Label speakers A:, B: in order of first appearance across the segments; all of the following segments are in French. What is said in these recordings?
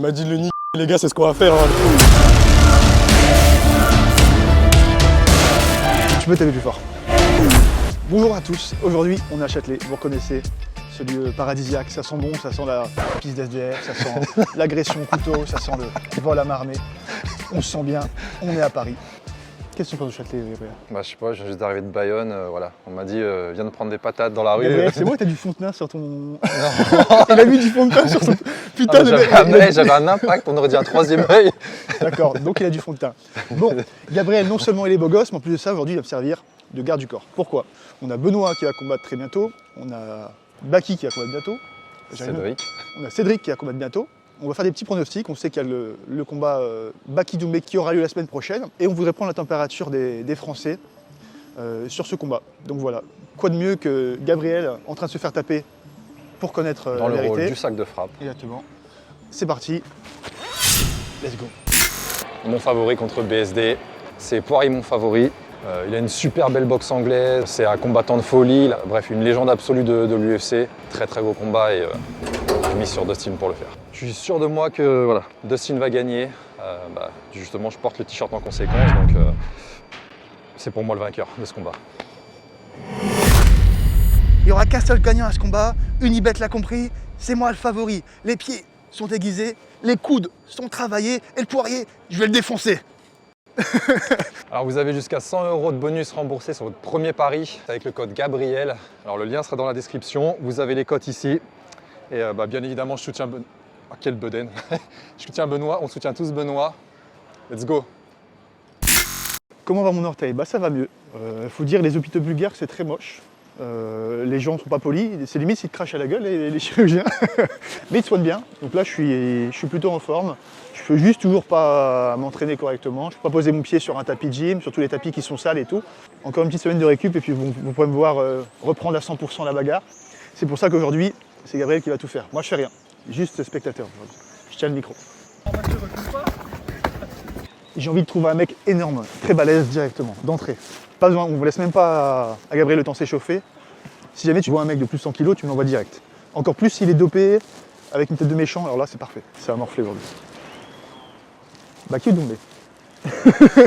A: Il m'a dit de le niquer, les gars, c'est ce qu'on va faire. Hein.
B: Tu peux taper plus fort. Bonjour à tous, aujourd'hui on est à Châtelet, vous reconnaissez ce lieu paradisiaque, ça sent bon, ça sent la piste d'SDF, ça sent l'agression au couteau, ça sent le vol à main armée. On se sent bien, on est à Paris. Qu'est-ce que tu penses de Châtelet, Gabriel?
C: Bah, je sais pas, je viens juste d'arriver de Bayonne, voilà. On m'a dit, viens de prendre des patates dans la rue.
B: Gabriel, c'est moi, t'as du fond de teint sur ton... Il a mis du fond de teint sur son... Putain,
C: j'avais un impact, on aurait dit un troisième œil.
B: D'accord, donc il a du fond de teint. Bon, Gabriel, non seulement il est beau gosse, mais en plus de ça, aujourd'hui, il va me servir de garde du corps. Pourquoi? On a Benoît qui va combattre très bientôt, on a Baki qui va combattre bientôt,
C: Cédric.
B: On a Cédric qui va combattre bientôt. On va faire des petits pronostics, on sait qu'il y a le combat Baki-Doumbé qui aura lieu la semaine prochaine, et on voudrait prendre la température des Français sur ce combat. Donc voilà, quoi de mieux que Gabriel en train de se faire taper pour connaître la vérité.
C: Dans le rôle du sac de frappe.
B: Exactement. C'est parti, let's go.
C: Mon favori contre BSD, c'est Poirier mon favori. Il a une super belle boxe anglaise, c'est un combattant de folie, bref une légende absolue de l'UFC. Très très beau combat et j'ai mis sur Dustin pour le faire. Je suis sûr de moi que voilà, Dustin va gagner. Justement je porte le t-shirt en conséquence, donc c'est pour moi le vainqueur de ce combat.
B: Il n'y aura qu'un seul gagnant à ce combat, Unibet l'a compris, c'est moi le favori. Les pieds sont aiguisés, les coudes sont travaillés et le Poirier, je vais le défoncer.
C: Alors vous avez jusqu'à 100 € de bonus remboursés sur votre premier pari avec le code Gabriel. Alors le lien sera dans la description, vous avez les cotes ici. Et bien évidemment je soutiens Benoît. Ah, quel bedaine. Je soutiens Benoît, on soutient tous Benoît. Let's go.
B: Comment va mon orteil? Bah ça va mieux. Faut dire les hôpitaux bulgares c'est très moche. Les gens sont pas polis, c'est limite s'ils te crachent à la gueule les chirurgiens. Mais ils te soignent bien, donc là je suis plutôt en forme. Je peux juste toujours pas m'entraîner correctement, je peux pas poser mon pied sur un tapis de gym, sur tous les tapis qui sont sales et tout. Encore une petite semaine de récup et puis vous pourrez me voir reprendre à 100% la bagarre. C'est pour ça qu'aujourd'hui, c'est Gabriel qui va tout faire. Moi je fais rien, juste spectateur aujourd'hui. Je tiens le micro. J'ai envie de trouver un mec énorme, très balèze directement, d'entrée. Pas besoin, on ne laisse même pas à Gabriel le temps s'échauffer. Si jamais tu vois un mec de plus de 100 kg, tu me l'envoies direct. Encore plus s'il est dopé, avec une tête de méchant, alors là c'est parfait. C'est à morfler aujourd'hui. Baki ou Doumbé?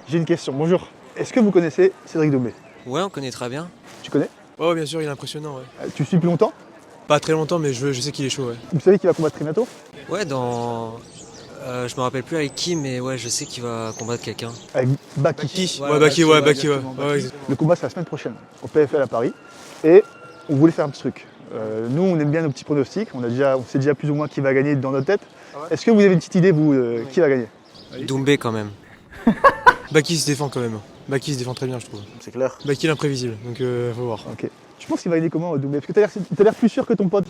B: J'ai une question, bonjour. Est-ce que vous connaissez Cédric Doumbé?
D: Ouais, on connaît très bien.
B: Tu connais?
D: Oh, bien sûr, il est impressionnant, ouais.
B: Tu suis plus longtemps?
D: Pas très longtemps, mais je sais qu'il est chaud, ouais.
B: Vous savez qu'il va combattre très bientôt?
D: Ouais, dans... je me rappelle plus avec qui, mais ouais, je sais qu'il va combattre quelqu'un.
B: Avec Baki.
D: Ouais, Baki, ouais.
B: Le combat c'est la semaine prochaine, au PFL à Paris. Et on voulait faire un petit truc. Nous, on aime bien nos petits pronostics, on sait déjà plus ou moins qui va gagner dans notre tête. Est-ce que vous avez une petite idée, vous, qui va gagner?
D: Doumbé, quand même. Baki se défend quand même. Baki se défend très bien, je trouve.
B: C'est clair.
D: Baki, il est imprévisible, donc faut voir.
B: Ok. Tu penses qu'il va gagner comment, Doumbé? Parce que t'as l'air plus sûr que ton pote.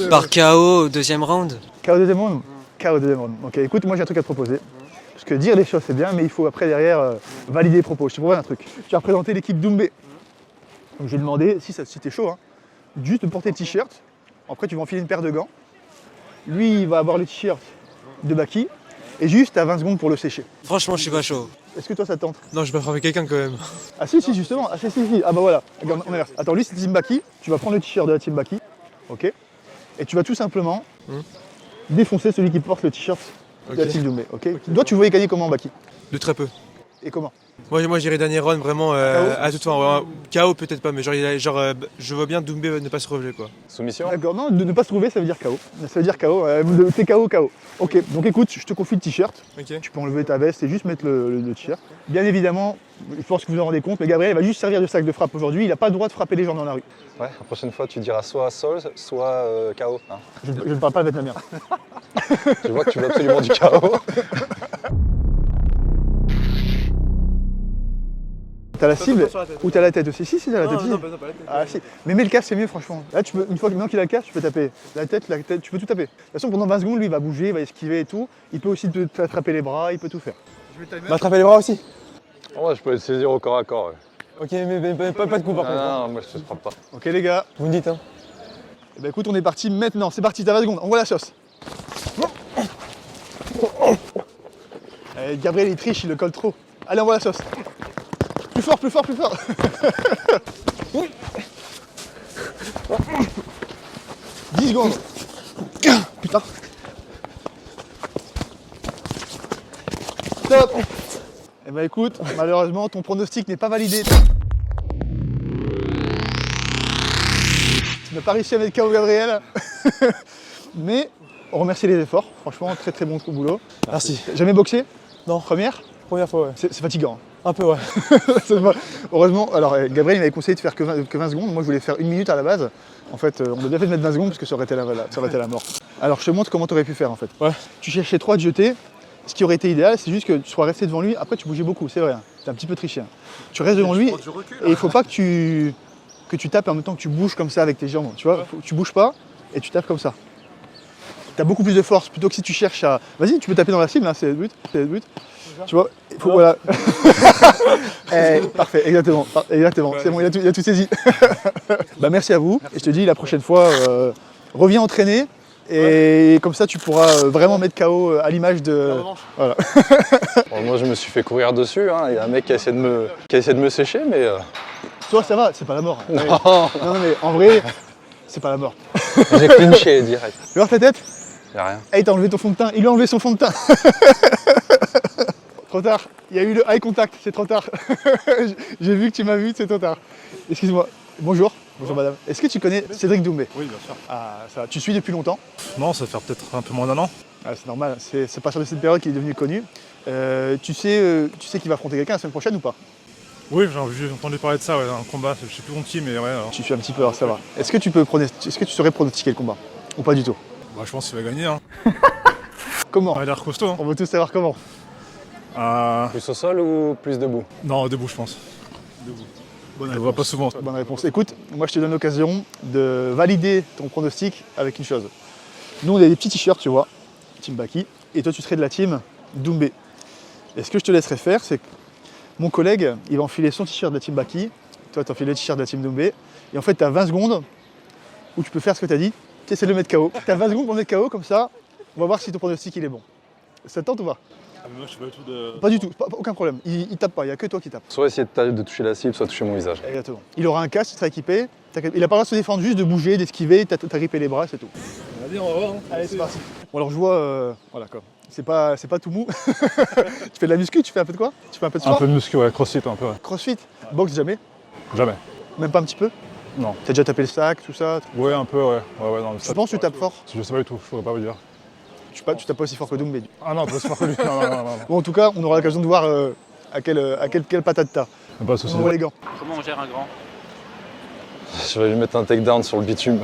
D: Par KO au deuxième round.
B: KO deuxième round? KO deuxième round. Ok, écoute, moi j'ai un truc à te proposer. Parce que dire les choses c'est bien, mais il faut après derrière valider les propos. Je te propose un truc. Tu vas représenter l'équipe Doumbé. Donc je vais demander, si t'es chaud, hein, juste de porter le t-shirt. Après tu vas enfiler une paire de gants. Lui il va avoir le t-shirt de Baki. Et juste à 20 secondes pour le sécher.
D: Franchement, je suis pas chaud.
B: Est-ce que toi ça te tente?
D: Non, je vais pas frapper quelqu'un quand même.
B: Ah si, justement. Ah si. Ah bah voilà. Regarde, on inverse. Attends, lui c'est Team Baki. Tu vas prendre le t-shirt de la Team Baki. Ok. Et tu vas tout simplement défoncer celui qui porte le t-shirt de la Team Doumbé. Ok. Toi tu voyais gagner comment, Baki?
D: De très peu.
B: Et comment?
D: Moi j'irai dernier round vraiment à toute fin. Ouais, KO peut-être pas, mais je vois bien Doumbé ne pas se relever, quoi.
C: Soumission?
B: D'accord, non, de ne pas se trouver ça veut dire KO. Ça veut dire KO, t'es KO. Ok, donc écoute, je te confie le t-shirt.
D: Okay.
B: Tu peux enlever ta veste et juste mettre le t-shirt. Bien évidemment, je pense que vous en rendez compte, mais Gabriel va juste servir de sac de frappe aujourd'hui. Il n'a pas le droit de frapper les gens dans la rue.
C: Ouais, la prochaine fois tu diras soit sol, soit KO. Hein.
B: Je ne parle pas de mettre la merde.
C: Je vois que tu veux absolument du KO.
B: T'as la cible ou t'as la tête aussi? Si, t'as la tête.
D: Non, pas la tête.
B: Ah si. Mais mets le casque, c'est mieux franchement. Là, tu peux, une fois maintenant qu'il a le casque, tu peux taper. La tête, tu peux tout taper. De toute façon, pendant 20 secondes, lui, il va bouger, il va esquiver et tout. Il peut aussi t'attraper les bras, il peut tout faire.
D: M'attraper les bras aussi?
C: Ouais, je peux le saisir au corps à corps. Ouais.
D: Ok, mais pas de coup par contre.
C: Non, moi je te frappe pas.
B: Ok les gars.
D: Vous me dites, hein.
B: Eh ben écoute, on est parti maintenant. C'est parti, t'as 20 secondes. Envoie la sauce. Gabriel, il triche, il le colle trop. Allez, envoie la sauce. Plus fort. 10 secondes. Putain. Stop. Eh ben écoute, malheureusement, ton pronostic n'est pas validé. Tu n'as pas réussi à mettre KO Gabriel. Mais on remercie les efforts. Franchement, très très bon boulot.
A: Merci.
B: Jamais boxé?
A: Non.
B: Première?
A: Première fois, ouais.
B: C'est fatigant.
A: Un peu, ouais.
B: Heureusement, alors Gabriel il m'avait conseillé de faire que 20 secondes. Moi je voulais faire 1 minute à la base. En fait, on a bien fait de mettre 20 secondes parce que ça aurait été la mort. Alors je te montre comment tu aurais pu faire en fait.
A: Ouais.
B: Tu cherchais 3 de jeter. Ce qui aurait été idéal, c'est juste que tu sois resté devant lui. Après, tu bougeais beaucoup, c'est vrai. Hein. Tu as un petit peu triché. Hein. Tu restes devant lui et il faut pas que tu tapes en même temps que tu bouges comme ça avec tes jambes. Tu vois, tu bouges pas et tu tapes comme ça. Tu as beaucoup plus de force plutôt que si tu cherches à. Vas-y, tu peux taper dans la cible, hein, c'est le but. Tu vois, il faut, voilà. Parfait, exactement. C'est bon, il a tout saisi. Bah, merci à vous. Et je te dis, la prochaine fois, reviens entraîner. Et comme ça, tu pourras vraiment mettre KO à l'image de. Voilà.
C: Bon, moi, je me suis fait courir dessus. Hein. Il y a un mec qui a essayé de me sécher, mais.
B: Toi, ça va, c'est pas la mort.
C: Non.
B: Non, mais en vrai, c'est pas la mort.
C: J'ai clinché direct.
B: Tu vois ta tête?
C: Y'a rien.
B: Hey, t'as enlevé ton fond de teint. Il lui a enlevé son fond de teint. Trop tard. Il y a eu le eye contact, c'est trop tard. J'ai vu que tu m'as vu, c'est trop tard. Excuse-moi. Bonjour. Bonjour madame. Est-ce que tu connais Cédric Doumbé?
E: Oui, bien sûr.
B: Ah, ça va. Tu suis depuis longtemps?
E: Non, ça fait peut-être un peu moins d'un an.
B: Ah, c'est normal, c'est pas sur cette période qu'il est devenu connu. Tu sais qu'il va affronter quelqu'un la semaine prochaine ou pas?
E: Oui, j'ai entendu parler de ça, ouais, un combat, je sais plus contre qui, mais ouais. Alors.
B: Tu suis un petit peu, alors ça va. Est-ce que tu saurais pronostiquer le combat? Ou pas du tout?
E: Bah, je pense qu'il va gagner. Hein.
B: Comment?
E: Il a l'air costaud. Hein.
B: On veut tous savoir comment.
C: Plus au sol ou plus debout?
E: Non, debout, je pense. Debout. Je le vois pas souvent.
B: Bonne réponse. Écoute, moi je te donne l'occasion de valider ton pronostic avec une chose. Nous on a des petits t-shirts, tu vois, Team Baki, et toi tu serais de la team Doumbé. Et ce que je te laisserai faire, c'est que mon collègue, il va enfiler son t-shirt de la team Baki, toi tu enfiles le t-shirt de la team Doumbé, et en fait tu as 20 secondes où tu peux faire ce que tu as dit, tu essaies de le mettre KO. Tu as 20 secondes pour le mettre KO, comme ça, on va voir si ton pronostic il est bon. Ça te tente ou pas?
E: Ah, mais moi, je suis pas du tout de.
B: Pas du tout, aucun problème. Il tape pas, il n'y a que toi qui tape.
C: Soit essayer de toucher la cible, soit toucher mon visage.
B: Exactement. Il aura un casque, il sera équipé. Il a pas le droit de se défendre, juste de bouger, d'esquiver, t'agripper les bras, c'est tout.
E: Allez, on va voir. Hein.
B: Allez, c'est parti. Bon alors je vois, voilà quoi. C'est pas tout mou. Tu fais de la muscu, tu fais un peu de quoi? Tu fais un peu de sport?
E: Un peu de muscu, ouais, crossfit un peu. Ouais.
B: Crossfit? Boxe jamais?
E: Jamais.
B: Même pas un petit peu?
E: Non.
B: T'as déjà tapé le sac, tout ça?
E: Ouais, un peu, ouais. Ouais, non,
B: Je pense que tu tapes fort.
E: Je sais pas du tout, je pourrais pas vous dire.
B: Tu tapes pas aussi fort que Doumbé.
E: Ah non, pas aussi fort que lui. Non.
B: Bon en tout cas, on aura l'occasion de voir à quelle patate t'as.
E: Pas de soucis.
B: On voit les gants.
F: Comment on gère un grand?
C: Je vais lui mettre un takedown sur le bitume.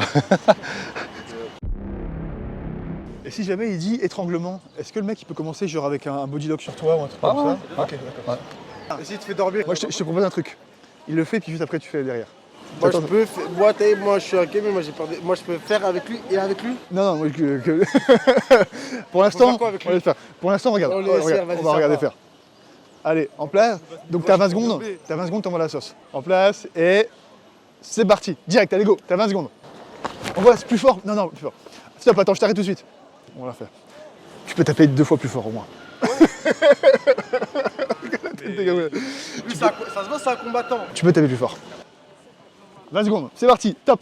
B: Et si jamais il dit étranglement, est-ce que le mec il peut commencer genre avec un body lock sur toi ou un truc comme ça? Ok, d'accord. Et si tu fais dormir? Moi je te propose un truc. Il le fait puis juste après tu fais derrière.
G: Moi, moi je suis ok, mais moi j'ai peur. Moi je peux faire avec lui et avec lui.
B: Non, moi, pour l'instant,
G: faire quoi avec lui
B: on va le faire. Pour l'instant, regarde,
G: On le laisse faire, vas-y,
B: on va
G: ça
B: regarder
G: va.
B: faire. Allez, en place. Donc t'as 20 secondes. T'as 20 secondes, t'envoies la sauce. En place et c'est parti. Direct, allez go. T'as 20 secondes. On voit, c'est plus fort. Non, plus fort. Stop, attends, je t'arrête tout de suite. On va faire. Tu peux taper 2 fois plus fort au moins.
G: Lui, ça se voit, c'est un combattant.
B: Tu peux taper plus fort. 20 secondes, c'est parti, top.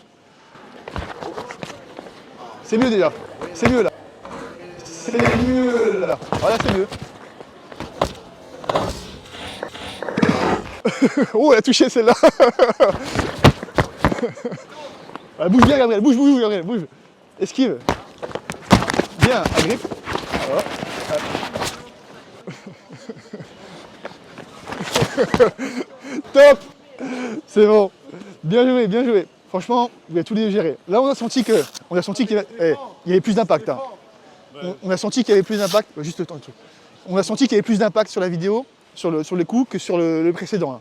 B: C'est mieux déjà. C'est mieux là. C'est mieux là. Voilà, c'est mieux. Oh, elle a touché celle-là. Ah, bouge bien, Gabriel. Bouge, Gabriel. Bouge. Esquive. Bien, agrippe. Top. C'est bon. Bien joué. Franchement, vous avez tous les deux géré. Là, on a senti qu'il y avait plus d'impact. Hein. On a senti qu'il y avait plus d'impact. Juste le temps, le truc. On a senti qu'il y avait plus d'impact sur la vidéo, sur les coups, que sur le précédent. Hein.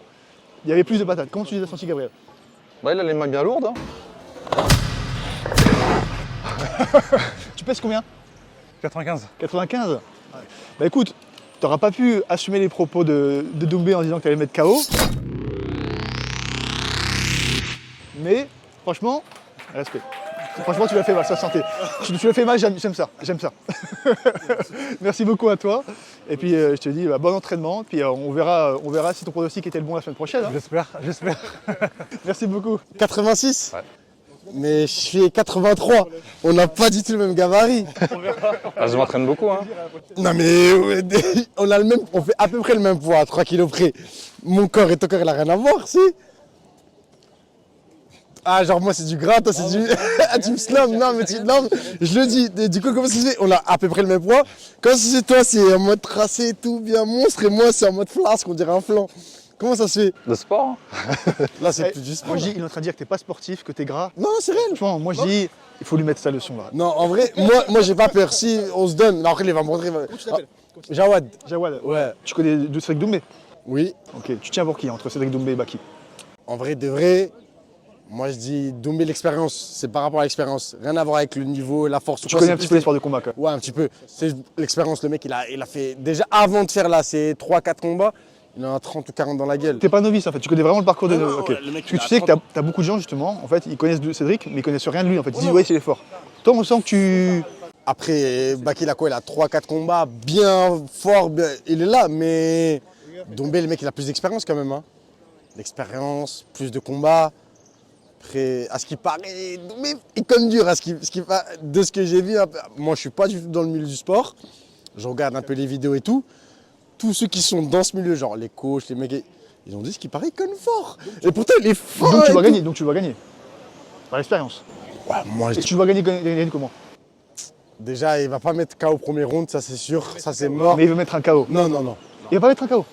B: Il y avait plus de patates. Comment tu les as sentis, Gabriel?
C: Bah, il a les mains bien lourdes. Hein.
B: Tu pèses combien?
E: 95.
B: 95. Ouais. Bah écoute, t'auras pas pu assumer les propos de Doumbé en disant que t'allais le mettre KO. Mais franchement, respect. Franchement, tu l'as fait mal, ça sentait. Tu l'as fait mal, j'aime ça. Merci beaucoup à toi. Et puis je te dis bon entraînement. Puis on verra si ton pronostic était le bon la semaine prochaine. Hein.
E: J'espère.
B: Merci beaucoup.
A: 86?
C: Ouais.
F: Mais je fais 83. On n'a pas du tout le même gabarit.
C: Ah, je m'entraîne beaucoup, hein.
F: Non mais on a le même, on fait à peu près le même poids, à 3 kilos près. Mon corps et ton corps, il n'a rien à voir, si. Ah, genre moi c'est du gras, toi c'est du... Ah, tu me slams, non mais non, je le dis. Du coup, comment ça se fait? On a à peu près le même poids. Comme si toi c'est en mode tracé et tout, bien monstre, et moi c'est en mode flasque, on dirait un flanc. Comment ça se fait?
C: De sport, hein.
F: Là c'est
B: Eh,
F: plus du sport.
B: Moi, je dis, il est en train de dire que t'es pas sportif, que t'es gras.
F: Non, c'est réel.
B: Franchement, moi, je dis, il faut lui mettre sa leçon là.
F: Non, en vrai, moi j'ai pas peur. Si on se donne, après il va me montrer. Jawad.
B: Jawad,
F: Ouais.
B: tu connais de Cédric Doumbé?
F: Oui.
B: Ok, tu tiens pour qui entre Cédric Doumbé et Baki?
F: En vrai, de vrai, moi je dis Doumbé l'expérience. C'est par rapport à l'expérience. Rien à voir avec le niveau, la force.
B: Tu connais un petit peu les sports de combat, quoi.
F: Ouais, un petit peu. C'est l'expérience. Le mec, il a fait. Déjà avant de faire là ces 3-4 combats, il en a 30 ou 40 dans la gueule.
B: T'es pas novice en fait, tu connais vraiment le parcours de.
F: Ah non,
B: Ok.
F: ouais, le mec,
B: Parce que
F: il
B: tu
F: a
B: sais que t'as beaucoup de gens justement, en fait, ils connaissent Cédric, mais ils connaissent rien de lui en fait. Ils disent ouais, il est fort. Toi, on sent que tu.
F: Après, Baki, il a quoi? Il a 3-4 combats bien forts. Il est là, mais Doumbé, le mec, il a plus d'expérience quand même. Hein. L'expérience, plus de combats. Après, à ce qui paraît, Doumbé, il conne dur. De ce que j'ai vu, moi, je suis pas du tout dans le milieu du sport. Je regarde un peu les vidéos et tout. Tous ceux qui sont dans ce milieu, genre les coachs, les mecs, ils ont dit ce qui paraît, il conne fort. Et pourtant, il est fort.
B: Donc tu
F: et
B: vas
F: tout.
B: gagner, donc tu vas gagner. Par l'expérience.
F: Ouais, moi, je
B: Et tu vas gagner comment?
F: déjà, il va pas mettre KO au premier round, ça c'est sûr. Ça c'est mort.
B: Mais il veut mettre un KO.
F: Non, non, non.
B: Il va pas mettre un KO.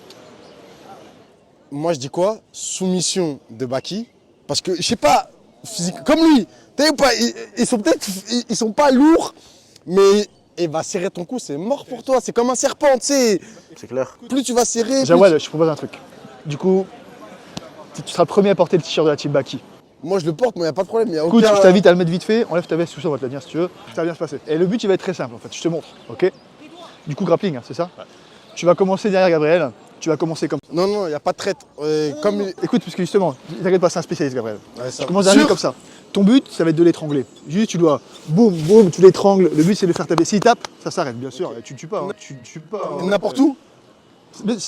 F: Moi, je dis quoi? Soumission de Baki. Parce que, je sais pas, physique, comme lui, t'as vu pas, ils sont pas lourds, mais il va serrer ton cou, c'est mort pour toi. C'est comme un serpent, tu sais.
B: C'est clair.
F: Plus tu vas serrer, plus
B: Jawad, je te propose un truc. Du coup, tu seras le premier à porter le t-shirt de la team Baki.
F: moi je le porte, mais il n'y a pas de problème. Y a
B: Écoute,
F: aucun...
B: je t'invite à le mettre vite fait, enlève ta veste sous ça, on va te la tenir si tu veux. Ça va bien se passer. Et le but, il va être très simple en fait, je te montre, ok? Du coup, grappling, hein, c'est ça? Tu vas commencer derrière Gabriel, tu vas commencer comme ça.
F: Non, non, il n'y a pas de traite. Comme...
B: Écoute, parce que justement, t'inquiète pas, c'est un spécialiste, Gabriel.
F: Ouais, ça-
B: Tu commences derrière lui
F: Sûr
B: comme ça. Ton but, ça va être de l'étrangler. Juste, tu dois, boum, boum, tu l'étrangles. Le but, c'est de le faire taper. S'il tape, ça s'arrête, bien sûr. Tu ne tues pas. Hein. Tu ne tues pas. Hein.
F: N'importe où.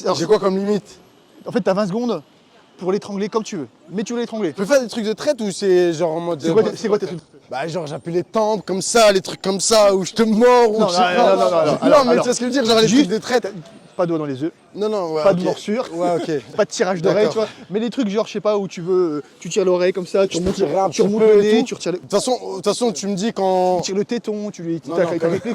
B: Alors,
F: J'ai quoi comme limite?
B: En fait, t'as 20 secondes pour l'étrangler comme tu veux. Mais tu veux l'étrangler.
F: Je peux faire des trucs de traite ou c'est genre en mode...
B: C'est quoi tes trucs?
F: Bah genre j'appuie les tempes comme ça, les trucs comme ça, où je te mords, ou
B: Non,
F: je sais
B: non,
F: pas.
B: non, non, non,
F: Non,
B: alors,
F: mais tu vois ce que je veux dire, genre les
B: juste-
F: trucs de traite.
B: Pas de doigt dans les yeux,
F: Non, non, ouais,
B: pas
F: ok.
B: de morsure,
F: Ouais, ok.
B: pas de tirage d'oreille,
F: D'accord.
B: tu vois. Mais les trucs genre, je sais pas, où tu veux, tu tires l'oreille comme ça, tu remontes
F: un
B: tu
F: petit
B: remontes
F: peu
B: le
F: et
B: nez,
F: tout.
B: tu retires le,
F: De toute façon, tu me dis quand...
B: tu tires le téton, tu lui
F: Non,
B: t'as-
F: non,
B: t'as-
F: quand même.
B: t'as-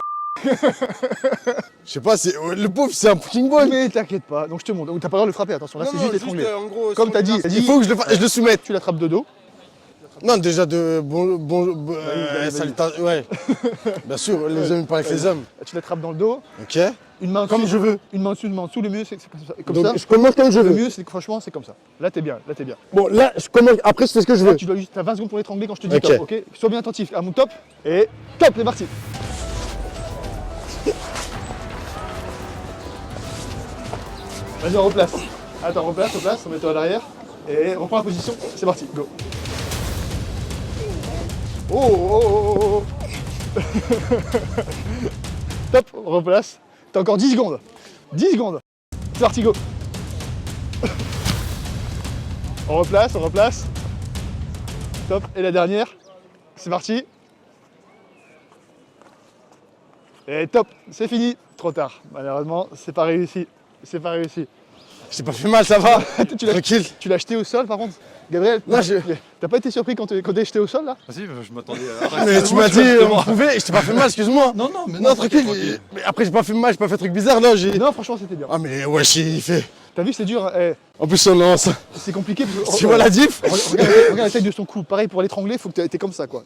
F: Je sais pas, le pauvre c'est un punching ball.
B: Mais t'inquiète pas, donc je te montre. Donc t'as pas le droit de le frapper, attention, là c'est juste l'étrangler.
F: en gros...
B: Comme t'as dit,
F: Il faut que je le soumette.
B: tu l'attrapes de dos.
F: Non, déjà de...
B: vas-y.
F: salutation, ouais. Bien sûr, les hommes, ils parlent avec les hommes.
B: Tu l'attrapes dans le dos,
F: Ok.
B: une main
F: Comme
B: dessus,
F: je veux.
B: une main dessus, une main en dessous, le mieux c'est comme ça. Comme
F: Donc
B: ça.
F: je commence comme je
B: Le
F: veux.
B: mieux c'est que franchement c'est comme ça. Là t'es bien, là t'es bien.
F: Bon, là, je commence... Après, je fais ce que je veux.
B: Tu dois juste, t'as 20 secondes pour l'étrangler quand je te dis
F: Ok.
B: top, ok? Sois bien attentif à mon top et top, c'est parti. Vas-y on replace. Attends, replace, remets-toi à l'arrière. Et reprends la position, c'est parti, go. Oh, oh, oh, oh, oh. Top, on replace. T'as encore 10 secondes. 10 secondes. C'est parti, go. On replace. Top, et la dernière. C'est parti. Et top, c'est fini. Trop tard. Malheureusement, c'est pas réussi. C'est pas réussi.
F: J'ai pas fait mal, ça va.
B: Tu l'as-
F: Tranquille.
B: Tu l'as jeté au sol par contre, Gabriel?
F: Non,
B: T'as pas été surpris quand t'es jeté au sol là?
E: Ah si, je m'attendais
F: Mais tu m'as dit, on pouvait, je t'ai pas fait mal, excuse-moi.
E: Non, non, mais
F: Non, tranquille. Mais après, j'ai pas fait mal, j'ai pas fait de truc bizarre, non, j'ai...
B: Non, franchement, c'était bien.
F: Ah, mais wesh, il fait...
B: T'as vu, c'est dur. Hein, eh,
F: En plus, on lance.
B: c'est compliqué. Parce que,
F: Tu vois la diff?
B: regarde la taille de son cou. Pareil pour l'étrangler, faut que t'es comme ça quoi.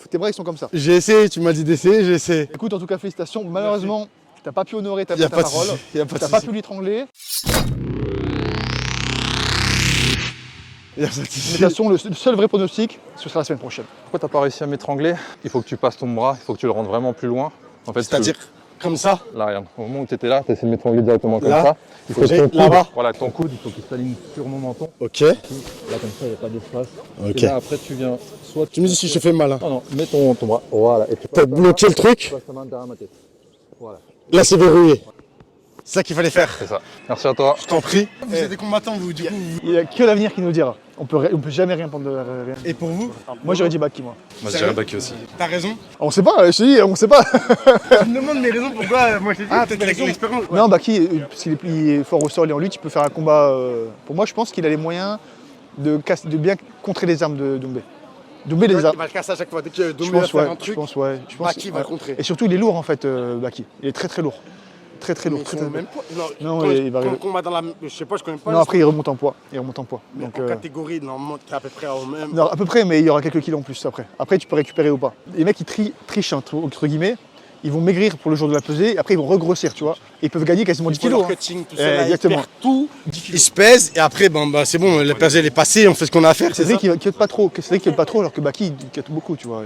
B: Tes bras ils sont comme ça.
F: J'ai essayé, tu m'as dit d'essayer, j'ai essayé.
B: Écoute, en tout cas, félicitations. Malheureusement, t'as pas pu honorer ta
F: Y a pas de
B: parole.
F: souci, y a pas de
B: T'as pas
F: souci.
B: pu l'étrangler.
F: Y a pas de
B: Mais de
F: souci.
B: toute façon, le seul vrai pronostic, ce sera la semaine prochaine.
C: Pourquoi t'as pas réussi à m'étrangler? Il faut que tu passes ton bras, il faut que tu le rendes vraiment plus loin. En fait,
F: C'est-à-dire, comme ça.
C: Là, regarde, au moment où tu étais là, tu essayé de m'étrangler directement comme
F: Là.
C: ça. Il faut que
F: J'ai-
C: ton coude,
F: là-bas.
C: voilà, ton coude, il faut qu'il s'aligne sur mon menton.
F: Ok.
C: Là, comme ça, il n'y a pas d'espace.
F: Ok.
C: Et là, après, tu viens soit...
F: Tu me dis si je te fais mal, hein.
C: Non, non, mets ton bras. Voilà. Et tu
F: T'as bloqué le truc.
C: passes ta main derrière ma tête. Voilà.
F: Là, c'est verrouillé. C'est ça qu'il fallait faire.
C: C'est ça. Merci à toi.
F: Je t'en prie. Vous êtes des combattants, vous, du coup.
B: Il n'y a que l'avenir qui nous le dira. On peut jamais rien prendre de rien.
F: Et pour vous?
B: Moi j'aurais dit Baki, moi.
A: Moi, je dirais Baki aussi.
F: T'as raison.
B: On sait pas, je te dis, on sait pas.
F: Tu me demandes mes raisons pourquoi moi je t'ai dit, peut-être avec l'expérience.
B: Non, Baki, parce qu'il est fort au sol et en lutte, il peut faire un combat. Pour moi, je pense qu'il a les moyens de bien contrer les armes de Doumbé. Doumbé, les
F: Il
B: armes.
F: va le casser à chaque fois. Dès que
B: Je
F: Doumbé va
B: pense,
F: faire
B: ouais.
F: un truc,
B: Je pense,
F: Baki va contrer.
B: Et surtout, il est lourd en fait, Baki. Il est très lourd. Très lourd.
F: Ils
B: Très,
F: sont
B: très...
F: au même poids.
B: Non,
F: quand
B: il va
F: quand
B: arriver.
F: on combat dans la. Je sais pas, je connais pas.
B: Non,
F: le
B: après, il remonte en poids.
F: Mais
B: Donc,
F: en catégorie, normalement, qui est à peu près au même.
B: non, à peu près, mais il y aura quelques kilos en plus après. Après, tu peux récupérer ou pas. Les mecs, ils trichent, entre guillemets. Ils vont maigrir pour le jour de la pesée, après ils vont regrossir, tu vois. Et ils peuvent gagner quasiment 10 kilos. Hein.
F: Marketing, tout ça, là,
B: Exactement.
F: il perd tout. Il se pèse et après, c'est bon, la pesée elle est passée, on fait ce qu'on a à faire.
B: C'est vrai qu'il ne cut pas trop. C'est vrai qu'il cut pas trop, alors que Baki, il cut beaucoup, tu vois.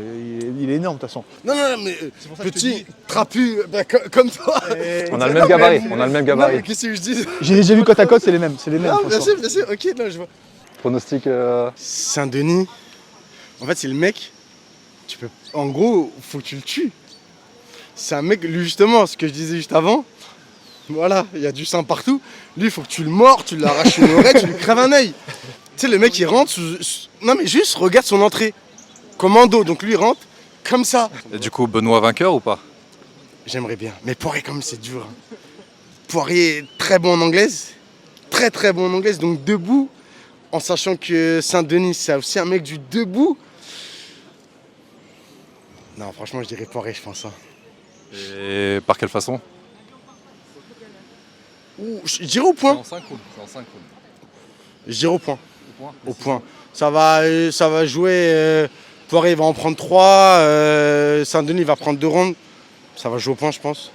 B: Il est énorme, de toute façon.
F: Non, mais petit, trapu, comme toi.
C: On a le même gabarit. On a le même
F: Non, mais
C: gabarit.
F: qu'est-ce que je dis?
B: J'ai déjà vu côte à côte, c'est les mêmes. C'est les mêmes.
F: Non,
B: franchement.
F: bien sûr, ok, non, je vois.
C: Pronostic.
F: Saint-Denis, en fait, c'est le mec, en gros, faut que tu le tues. C'est un mec, lui, justement, ce que je disais juste avant, voilà, il y a du sang partout. Lui, il faut que tu le mords, tu l'arraches une oreille, tu lui crèves un œil. Tu sais, le mec, il rentre non, mais juste, regarde son entrée. Commando, donc lui, il rentre comme ça.
C: Et du coup, Benoît vainqueur ou pas?
F: J'aimerais bien, mais Poirier, comme c'est dur. Hein. Poirier, très bon en anglaise, très bon en anglaise, donc debout, en sachant que Saint-Denis, c'est aussi un mec du debout. Non, franchement, je dirais Poirier, je pense. Hein.
C: Et par quelle façon?
F: Je dirais au point.
C: C'est en 5 rounds.
F: Je dirais au point. Au point. Ça va jouer. Poirier va en prendre 3. Saint-Denis va prendre 2 rounds. Ça va jouer au point, je pense.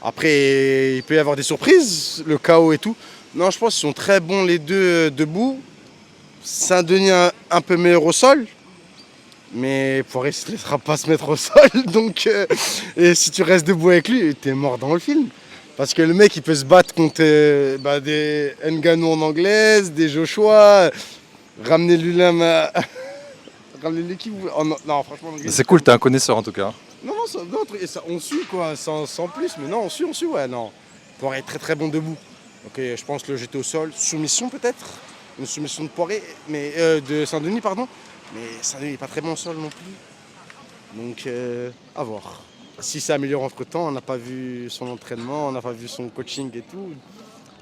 F: Après, il peut y avoir des surprises, le KO et tout. Non, je pense qu'ils sont très bons les deux debout. Saint-Denis un peu meilleur au sol. Mais Poirier ne se laissera pas se mettre au sol. Donc, et si tu restes debout avec lui, t'es mort dans le film. Parce que le mec, il peut se battre contre des Ngannou en anglaise, des Joshua, ramener l'ULAM à... ramener l'équipe. Non, franchement,
C: C'est cool, t'es un connaisseur en tout cas.
F: Non, on suit quoi, sans plus. Mais non, on suit, ouais, non. Poirier est très bon debout. Ok, je pense que le jeter au sol, soumission peut-être. Une soumission de Poirier, mais de Saint-Denis, pardon. Mais Saint-Denis n'est pas très bon au sol non plus. Donc, à voir. Si ça améliore entre temps, on n'a pas vu son entraînement, on n'a pas vu son coaching et tout.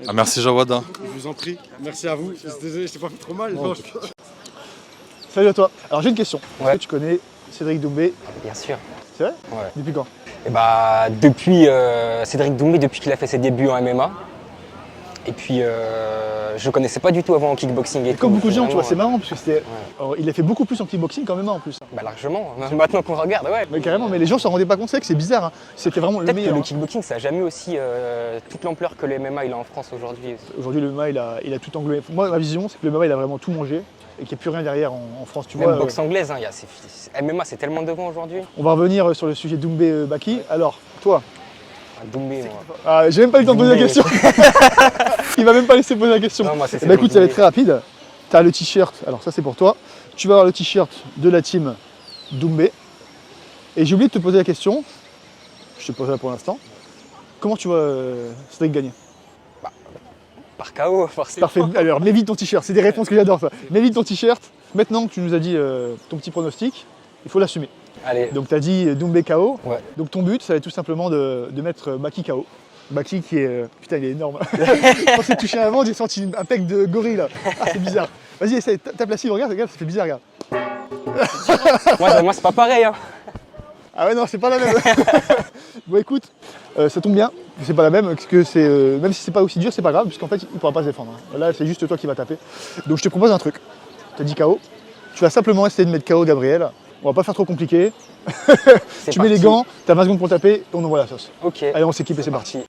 C: Ah, merci Jawad.
F: Je vous en prie. Merci à vous. Désolé, je t'ai pas fait trop mal.
B: Non, salut à toi. Alors j'ai une question. Est-ce
H: Ouais.
B: que tu connais Cédric Doumbé?
H: Bien sûr.
B: C'est vrai?
H: Ouais.
B: Depuis quand?
H: Et bah depuis Cédric Doumbé, depuis qu'il a fait ses débuts en MMA. Et puis je connaissais pas du tout avant en kickboxing et tout.
B: Comme beaucoup de gens, tu vois, c'est
H: Vraiment,
B: marrant parce que c'était. Alors, il a fait beaucoup plus en kickboxing qu'en MMA en plus.
H: Bah largement. Maintenant qu'on regarde, ouais.
B: Mais carrément, mais les gens s'en rendaient pas compte, c'est vrai que c'est bizarre. Hein. C'était vraiment le
H: Peut-être que
B: meilleur.
H: le
B: Hein.
H: kickboxing, ça a jamais aussi toute l'ampleur que le MMA il a en France aujourd'hui.
B: Aujourd'hui, le MMA, il a tout englobé. Moi, ma vision, c'est que le MMA, il a vraiment tout mangé et qu'il n'y a plus rien derrière en France. Tu
H: Même
B: vois,
H: boxe anglaise, hein, MMA c'est tellement devant aujourd'hui.
B: on va revenir sur le sujet Doumbé-Baki. Alors, toi,
H: Doumbé, moi.
B: j'ai même pas eu le temps de poser la question. Il m'a même pas laissé poser la question.
H: Non, moi, c'est
B: Eh ben, écoute, ça va être
H: Doumbé.
B: très rapide. Tu as le t-shirt, alors ça c'est pour toi. Tu vas avoir le t-shirt de la team Doumbé. Et j'ai oublié de te poser la question, je te pose ça pour l'instant. Comment tu vois Cédric gagner?
H: Par KO, forcément.
B: Parfait, alors mets vite ton t-shirt, c'est des réponses que j'adore ça. Mets vite ton t-shirt, maintenant que tu nous as dit ton petit pronostic, il faut l'assumer.
H: Allez.
B: Donc tu as dit Doumbé KO,
H: Ouais.
B: donc ton but ça va être tout simplement de mettre Baki KO. Baki qui est... putain il est énorme. Quand c'est touché avant, j'ai senti un pec de gorille là. Ah c'est bizarre. Vas-y essaye, tape la cible, regarde, ça fait bizarre, regarde.
H: moi c'est pas pareil. Hein.
B: Ah ouais non c'est pas la même. Bon écoute, ça tombe bien, c'est pas la même, parce que c'est même si c'est pas aussi dur, c'est pas grave, puisqu'en fait il pourra pas se défendre. Hein. Là c'est juste toi qui vas taper. Donc je te propose un truc. Tu as dit KO. Tu vas simplement essayer de mettre KO Gabriel. On va pas faire trop compliqué. Tu mets les gants, t'as 20 secondes pour taper et on envoie la sauce.
H: Ok.
B: Allez on s'équipe et c'est parti.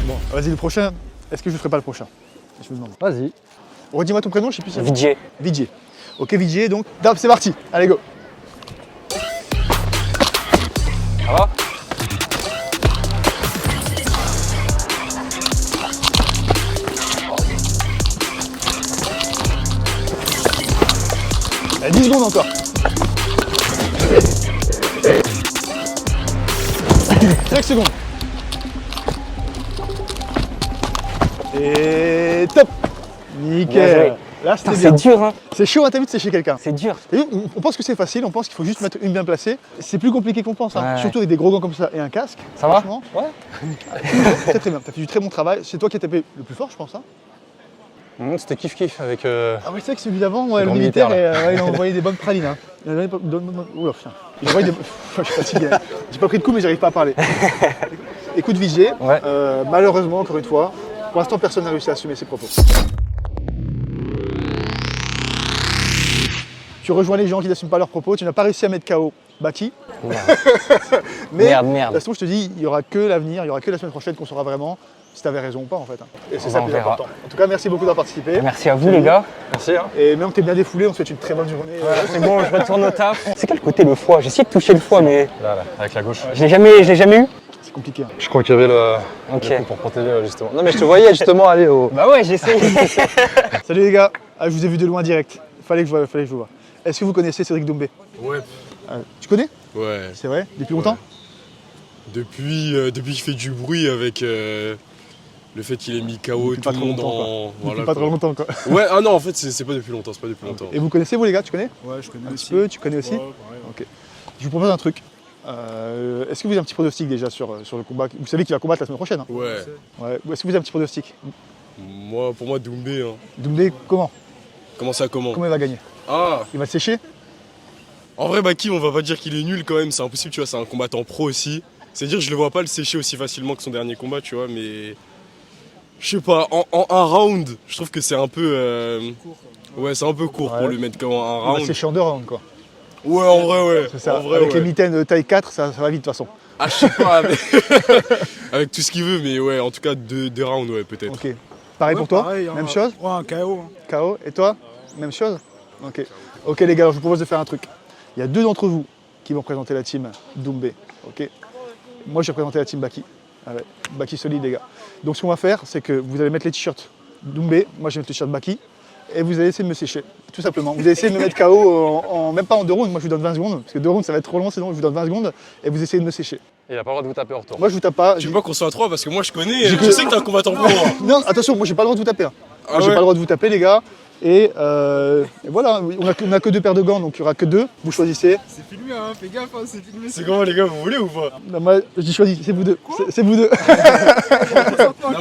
B: Bon, vas-y le prochain. Est-ce que je ferai pas le prochain? Je me demande.
I: Vas-y.
B: Redis-moi ton prénom, je sais plus si c'est
H: Vijay.
B: Vijay. Ok Vijay, donc c'est parti. Allez go.
H: Ça va?
B: Allez, 10 secondes encore. 5 secondes. Et top.
H: Bien
B: Nickel.
H: joué.
B: Là,
H: Putain,
B: c'était
H: c'est
B: bien.
H: dur, hein.
B: C'est chaud, hein, t'as vu de sécher quelqu'un.
H: C'est dur.
B: T'as vu, on pense que c'est facile, on pense qu'il faut juste mettre une bien placée. C'est plus compliqué qu'on pense, hein.
H: Ouais.
B: Surtout avec des gros gants comme ça et un casque.
H: Ça va?
B: Franchement,
C: Ouais.
B: très très bien. T'as fait du très bon travail. C'est toi qui as tapé le plus fort, je pense. Hein.
C: C'était kiff-kiff avec.
B: Ah oui, c'est vrai que celui d'avant, ouais,
C: Le
B: le
C: grand
B: militaire,
C: militaire,
B: il a envoyé des bonnes pralines. Hein. Il a envoyé oula, putain. Il a envoyé des... Je suis fatigué. Hein. J'ai pas pris de coup, mais j'arrive pas à parler. Écoute, Vigé,
H: Ouais.
B: malheureusement, encore une fois, pour l'instant, personne n'a réussi à assumer ses propos. Tu rejoins les gens qui n'assument pas leurs propos, tu n'as pas réussi à mettre KO Baki. Mais
H: Merde,
B: de
H: merde.
B: toute façon, je te dis, il n'y aura que l'avenir, il n'y aura que la semaine prochaine qu'on saura vraiment si tu avais raison ou pas en fait. Hein. Et c'est ça le
H: On
B: plus
H: verra.
B: important. En tout cas, merci beaucoup d'avoir participé.
H: Merci à vous, les gars.
C: Merci. Hein.
B: Et même que tu es bien défoulé, on te souhaite une très bonne journée.
H: C'est bon, je retourne au taf. C'est quel côté le foie? J'ai essayé de toucher le foie, mais
C: Là, avec la gauche.
H: je l'ai jamais eu.
B: C'est compliqué. Hein.
C: Je crois qu'il y avait le
H: Ok.
C: coup pour protéger justement. Non mais je te voyais justement aller au.
H: Bah ouais, j'ai essayé.
B: Salut les gars, je vous ai vu de loin direct. Fallait que je vous voie. Est-ce que vous connaissez Cédric Doumbé?
I: Ouais.
B: Tu connais?
I: Ouais.
B: C'est vrai? Depuis longtemps?
I: Depuis qu'il fait du bruit avec le fait qu'il ait mis KO
B: Depuis
I: tout
B: pas
I: le
B: trop
I: monde
B: longtemps,
I: en.
B: Depuis
I: Voilà,
B: pas
I: quoi.
B: trop longtemps quoi.
I: Ouais, ah non, en fait, c'est pas depuis longtemps, c'est pas depuis longtemps.
B: Et vous connaissez vous les gars? Tu connais?
E: Ouais, je connais
B: Un petit peu, tu connais aussi? Ok. Je vous propose un truc. Est-ce que vous avez un petit pronostic déjà sur le combat? Vous savez qu'il va combattre la semaine prochaine. Hein.
I: Ouais.
B: Ouais. Est-ce que vous avez un petit pronostic?
I: Pour moi, Doumbé, hein.
B: Doumbé, comment?
I: Comment ça, comment?
B: Comment il va gagner?
I: Ah,
B: Il va te sécher?
I: en vrai, Baki, on va pas dire qu'il est nul quand même, c'est impossible, tu vois, c'est un combattant pro aussi. C'est-à-dire, je le vois pas le sécher aussi facilement que son dernier combat, tu vois, mais. Je sais pas, en un round, je trouve que c'est un peu. Ouais, c'est un peu court
B: Ouais.
I: pour le mettre comme un
B: Il va
I: round.
B: sécher en 2 rounds quoi.
I: Ouais, en vrai, ouais.
B: C'est ça.
I: En vrai,
B: Avec
I: ouais.
B: les mitaines de taille 4, ça va vite de toute façon.
I: Ah, je sais pas, avec... avec tout ce qu'il veut, mais ouais, en tout cas, deux rounds, ouais, peut-être.
B: Ok. Pareil pour toi? Même chose?
E: Ouais, un KO.
B: KO. Et toi? Même chose? Ok. Ok les gars, alors je vous propose de faire un truc. Il y a 2 d'entre vous qui vont présenter la team Doumbé. Ok. Moi je vais présenter la team Baki. Ah ouais. Baki solide les gars. Donc ce qu'on va faire, c'est que vous allez mettre les t-shirts Doumbé, moi je vais mettre le t-shirt Baki, et vous allez essayer de me sécher. Tout simplement. Vous allez essayer de me mettre KO même pas en 2 rounds, moi je vous donne 20 secondes, parce que 2 rounds ça va être trop long, sinon je vous donne 20 secondes, et vous essayez de me sécher.
C: Il a pas le droit de vous taper en retour.
B: Moi je vous tape pas.
I: Je veux pas qu'on soit à 3 parce que moi je connais,
B: J'ai
I: je sais que t'es un combattant pro. Hein.
B: Non, attention, moi j'ai pas le droit de vous taper. Hein.
I: Ah
B: Moi, j'ai
I: ouais
B: pas le droit de vous taper les gars. Et voilà, on a que 2 paires de gants, donc il y aura que 2. Vous choisissez.
E: C'est filmé, hein, fais gaffe, hein, c'est filmé.
I: C'est comment les gars, vous voulez ou pas?
B: Non, moi j'ai choisi, c'est vous deux. C'est vous deux.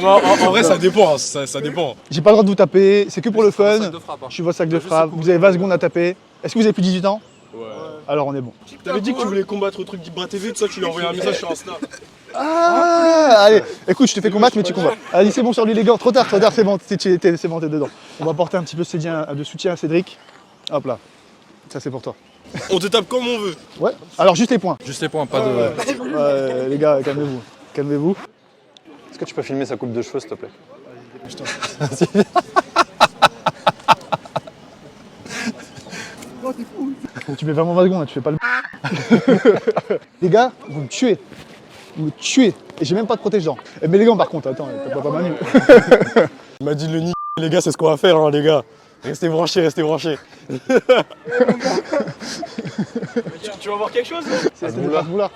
I: Non, mais en vrai, ça dépend, hein, ça dépend.
B: J'ai pas le droit de vous taper, c'est que pour le fun.
C: sac de frappe, hein.
B: Je suis votre sac de frappe. Vous avez 20 secondes à taper. Est-ce que vous avez plus de 18 ans?
I: Ouais.
B: Alors on est bon.
I: T'avais dit que tu voulais combattre au truc d'Ibra TV, tout ça, tu lui as envoyé un message sur Insta.
B: Ah, allez, écoute, je te fais combattre, mais tu combats. Allez, c'est bon sur lui les gants. Trop tard, c'est bon, c'est bon, t'es dedans. On va apporter un petit peu de soutien à Cédric. Hop là. Ça c'est pour toi.
I: On te tape comme on veut.
B: Ouais. Alors juste les points.
C: Juste les points, pas de.
B: Les gars, calmez-vous. Calmez-vous.
C: Est-ce que tu peux filmer sa coupe de cheveux s'il te plaît?
B: Tu mets vraiment 20 secondes, tu fais pas le. Les gars, vous me tuez. Vous me tuez. Et j'ai même pas de protège-dents. Mais les gants par contre, attends, t'as pas ma nuit.
A: Il m'a dit de le niquer, les gars, c'est ce qu'on va faire, hein, les gars. Restez branchés, restez branchés.
I: Tu vas voir quelque chose?
B: C'était pas vouloir.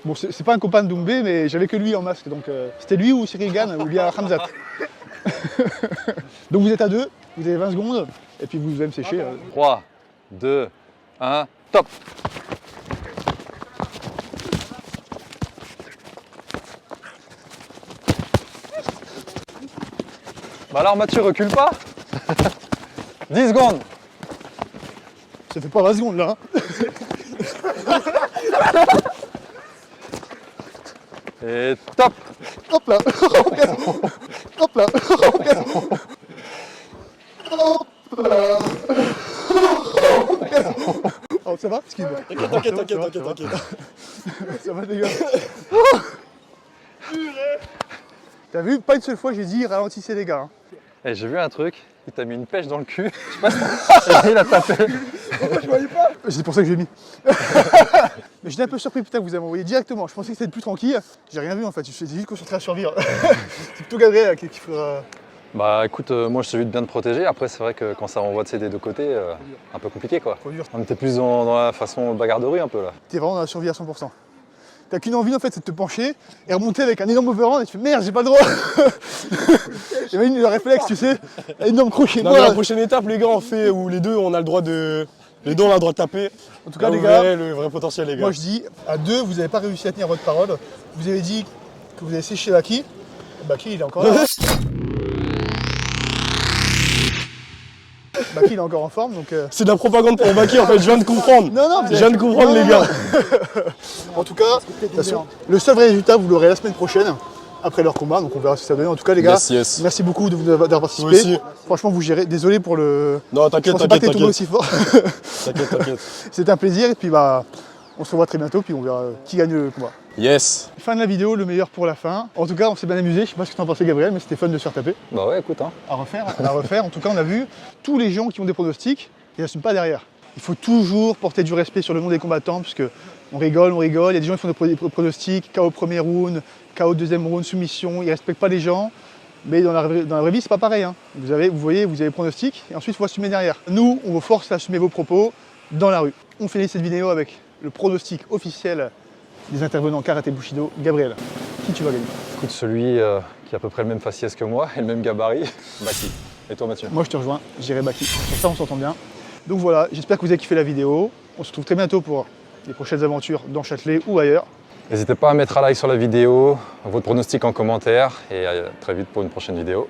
B: Bon, c'est pas un copain de Doumbé, mais j'avais que lui en masque. Donc c'était lui ou Cyril Gann ou bien Hamzat. Donc vous êtes à 2, vous avez 20 secondes, et puis vous allez me sécher.
C: 3, 2, 1, top. Bah alors Mathieu, recule pas. 10 secondes.
B: Ça fait pas 20 secondes là. Hein.
C: Et top.
B: Hop là. Hop là. Hop là. Oh, ça va? Excuse-moi.
I: T'inquiète.
B: Ça va les gars. T'as vu? Pas une seule fois j'ai dit ralentissez les gars. Hein.
C: Et j'ai vu un truc, il t'a mis une pêche dans le cul. Je sais pas si il a tapé.
B: C'est pour ça que j'ai mis. Mais j'étais un peu surpris, putain, vous avez envoyé directement. Je pensais que c'était plus tranquille. J'ai rien vu en fait, je suis juste concentré à survivre. C'est plutôt Gabriel qui fera.
C: Bah écoute, moi je te dis de bien te protéger. Après, c'est vrai que quand ça renvoie de ces des deux côtés, un peu compliqué quoi.
B: Faut vivre.
C: On était plus dans la façon bagarre de rue un peu là.
B: T'es vraiment dans la survie à 100%. t'as qu'une envie en fait, c'est de te pencher et remonter avec un énorme overhand et tu fais merde, j'ai pas le droit. Imagine le réflexe, tu sais, énorme crochet.
A: Non, mais la prochaine étape, les gars, on fait où les deux, on a le droit de. Les deux, on a le droit de taper.
B: En tout cas,
A: Là,
B: les
A: vous
B: gars,
A: verrez le vrai potentiel, les gars.
B: moi je dis, à deux, vous n'avez pas réussi à tenir votre parole. Vous avez dit que vous avez séché Baki. Baki, il est encore là. Baki, il est encore en forme, donc...
A: C'est de la propagande pour Baki, en fait, je viens de comprendre.
B: Non, non,
A: Je viens de comprendre, les gars.
B: En tout cas, de toute façon, le seul vrai résultat, vous l'aurez la semaine prochaine, après leur combat, donc on verra ce que ça donne. En tout cas, les gars,
A: Yes.
B: merci beaucoup d'avoir participé.
A: Toi aussi.
B: Franchement, vous gérez. Désolé pour le...
A: Non,
B: Je
A: t'inquiète,
B: pensais pas que
A: t'inquiète,
B: t'es tombé
A: t'inquiète.
B: aussi fort.
A: T'inquiète.
B: C'était un plaisir, et puis bah, on se revoit très bientôt, puis on verra qui gagne le combat.
A: Yes.
B: Fin de la vidéo, le meilleur pour la fin. En tout cas, on s'est bien amusé. Je sais pas ce que t'en pensais, Gabriel, mais c'était fun de se faire taper.
C: Bah ouais, écoute, hein.
B: À refaire. En tout cas, on a vu tous les gens qui ont des pronostics, ils n'assument pas derrière. Il faut toujours porter du respect sur le nom des combattants, puisque on rigole. Il y a des gens qui font des pronostics, KO premier round, KO deuxième round, soumission, ils respectent pas les gens. Mais dans la vraie vie, c'est pas pareil. Hein. Vous voyez, vous avez pronostic, et ensuite, il faut assumer derrière. Nous, on vous force à assumer vos propos dans la rue. On finit cette vidéo avec le pronostic officiel des intervenants Karaté Bushido. Gabriel, qui tu vas gagner?
C: Écoute, celui qui a à peu près le même faciès que moi et le même gabarit, Baki. Et toi, Mathieu?
B: Moi, je te rejoins, j'irai Baki. Pour ça, on s'entend bien. Donc voilà, j'espère que vous avez kiffé la vidéo. On se retrouve très bientôt pour les prochaines aventures dans Châtelet ou ailleurs.
C: N'hésitez pas à mettre un like sur la vidéo, votre pronostic en commentaire et à très vite pour une prochaine vidéo.